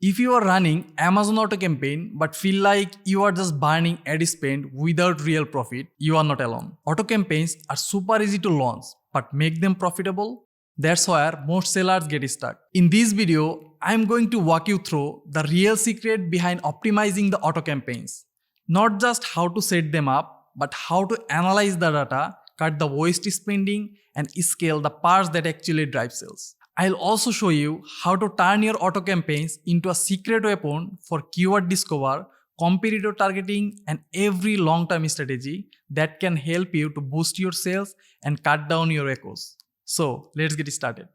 If you are running Amazon auto campaign but feel like you are just burning ad spend without real profit, you are not alone. Auto campaigns are super easy to launch, but make them profitable? That's where most sellers get stuck. In this video, I am going to walk you through the real secret behind optimizing the auto campaigns. Not just how to set them up, but how to analyze the data, cut the waste spending, and scale the parts that actually drive sales. I'll also show you how to turn your auto campaigns into a secret weapon for keyword discover, competitor targeting, and every long-term strategy that can help you to boost your sales and cut down your echoes. So let's get started.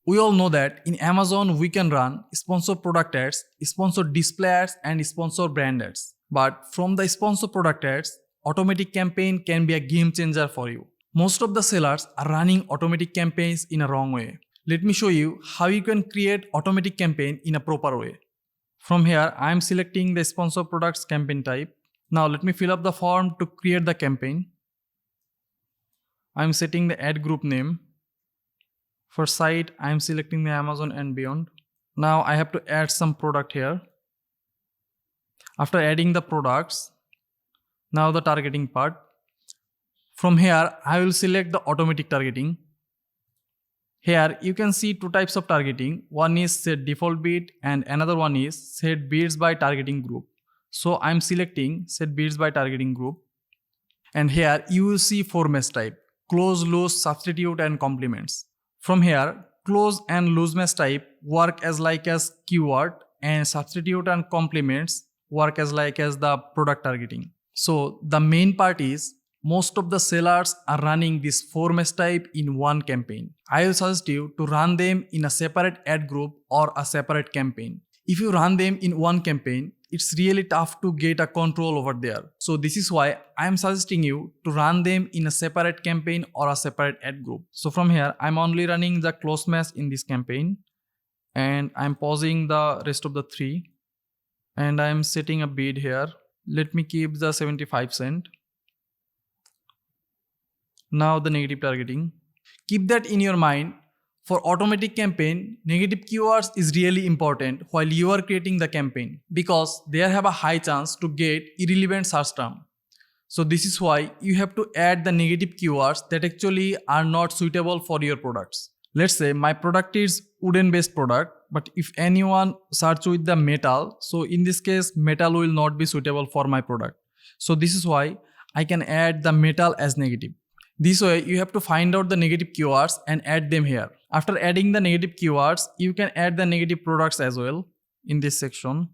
We all know that in Amazon we can run sponsored product ads, sponsored display ads, and sponsored brand ads. But from the sponsored product ads, automatic campaign can be a game changer for you. Most of the sellers are running automatic campaigns in a wrong way. Let me show you how you can create automatic campaign in a proper way. From here, I am selecting the sponsor products campaign type. Now let me fill up the form to create the campaign. I am setting the ad group name. For site, I am selecting the Amazon and beyond. Now I have to add some product here. After adding the products, now the targeting part. From here, I will select the automatic targeting. Here, you can see two types of targeting. One is set default bid and another one is set bids by targeting group. So I'm selecting set bids by targeting group. And here, you will see four mesh type: close, loose, substitute, and complements. From here, close and loose mesh type work as keyword, and substitute and complements work as the product targeting. So the main part is most of the sellers are running this four mesh type in one campaign. I will suggest you to run them in a separate ad group or a separate campaign. If you run them in one campaign, it's really tough to get a control over there. So this is why I am suggesting you to run them in a separate campaign or a separate ad group. So from here, I'm only running the close mesh in this campaign and I'm pausing the rest of the three and I'm setting a bid here. Let me keep the 75 cent. Now the negative targeting. Keep that in your mind. For automatic campaign, negative keywords is really important while you are creating the campaign because they have a high chance to get irrelevant search term. So this is why you have to add the negative keywords that actually are not suitable for your products. Let's say my product is wooden based product, but if anyone search with the metal, so in this case metal will not be suitable for my product. So this is why I can add the metal as negative. This way, you have to find out the negative keywords and add them here. After adding the negative keywords, you can add the negative products as well in this section.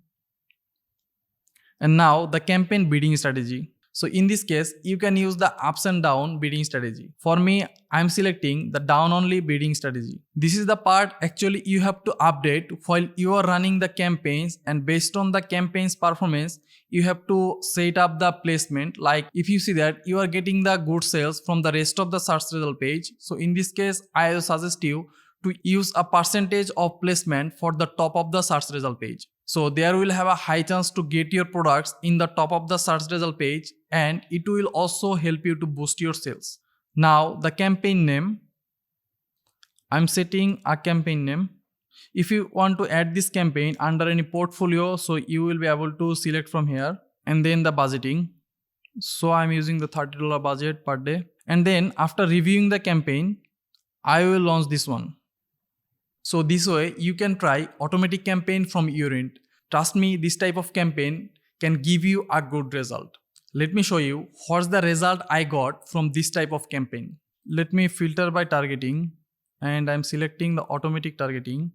And now the campaign bidding strategy. So in this case, you can use the ups and down bidding strategy. For me, I'm selecting the down only bidding strategy. This is the part actually you have to update while you are running the campaigns, and based on the campaign's performance, you have to set up the placement. Like if you see that you are getting the good sales from the rest of the search result page. So in this case, I will suggest you to use a percentage of placement for the top of the search result page. So there will have a high chance to get your products in the top of the search result page, and it will also help you to boost your sales. Now the campaign name, I'm setting a campaign name. If you want to add this campaign under any portfolio, so you will be able to select from here, and then the budgeting. So I'm using the $30 budget per day. And then after reviewing the campaign, I will launch this one. So this way you can try automatic campaign from your end. Trust me, this type of campaign can give you a good result. Let me show you what's the result I got from this type of campaign. Let me filter by targeting and I'm selecting the automatic targeting.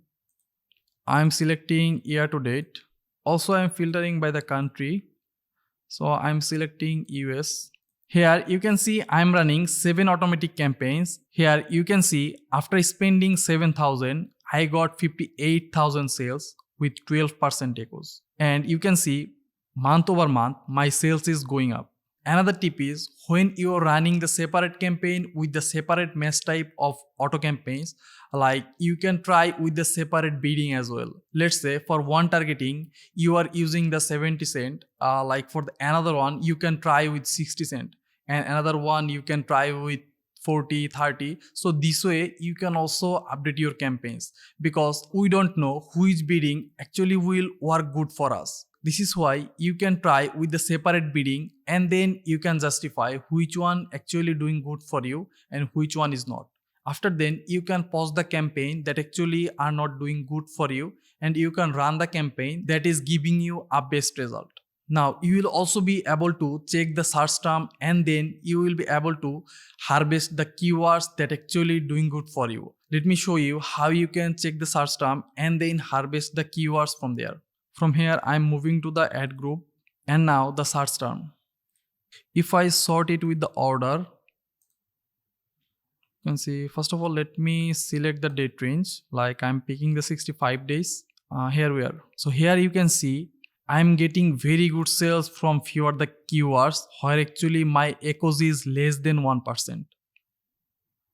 I'm selecting year to date. Also I'm filtering by the country. So I'm selecting US. Here you can see I'm running 7 automatic campaigns. Here you can see after spending 7,000, I got 58,000 sales with 12% echoes. And you can see month over month, my sales is going up. Another tip is when you are running the separate campaign with the separate mesh type of auto campaigns, like you can try with the separate bidding as well. Let's say for one targeting, you are using the 70 cent. Like for the another one, you can try with 60 cent. And another one you can try with 40, 30. So this way you can also update your campaigns, because we don't know which bidding actually will work good for us. This is why you can try with the separate bidding, and then you can justify which one actually doing good for you and which one is not. After then, you can pause the campaign that actually are not doing good for you, and you can run the campaign that is giving you a best result. Now, you will also be able to check the search term, and then you will be able to harvest the keywords that actually doing good for you. Let me show you how you can check the search term and then harvest the keywords from there. From here, I am moving to the ad group, and now the search term. If I sort it with the order, you can see, first of all, let me select the date range, like I'm picking the 65 days. Here we are. So here you can see I'm getting very good sales from few of the keywords where actually my echoes is less than 1%.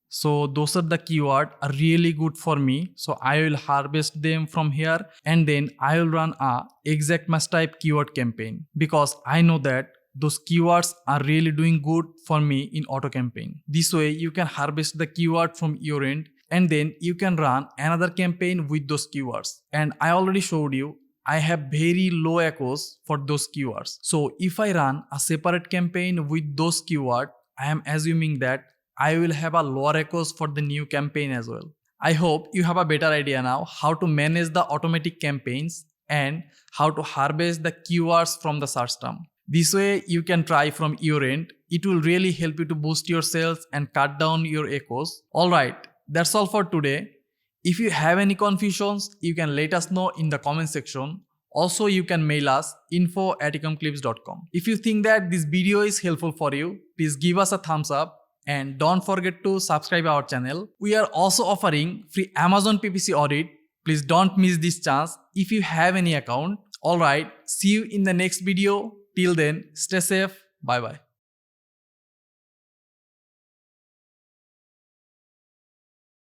So those are the keywords are really good for me. So I will harvest them from here, and then I will run a exact match type keyword campaign, because I know that those keywords are really doing good for me in auto campaign. This way you can harvest the keyword from your end, and then you can run another campaign with those keywords. And I already showed you I have very low echoes for those keywords. So if I run a separate campaign with those keywords, I am assuming that I will have a lower echoes for the new campaign as well. I hope you have a better idea now how to manage the automatic campaigns and how to harvest the keywords from the search term. This way you can try from your end. It will really help you to boost your sales and cut down your echoes. Alright, that's all for today. If you have any confusions, you can let us know in the comment section. Also, you can mail us info@ecomclips.com. If you think that this video is helpful for you, please give us a thumbs up. And don't forget to subscribe our channel. We are also offering free Amazon PPC audit. Please don't miss this chance if you have any account. Alright, see you in the next video. Till then, stay safe. Bye bye.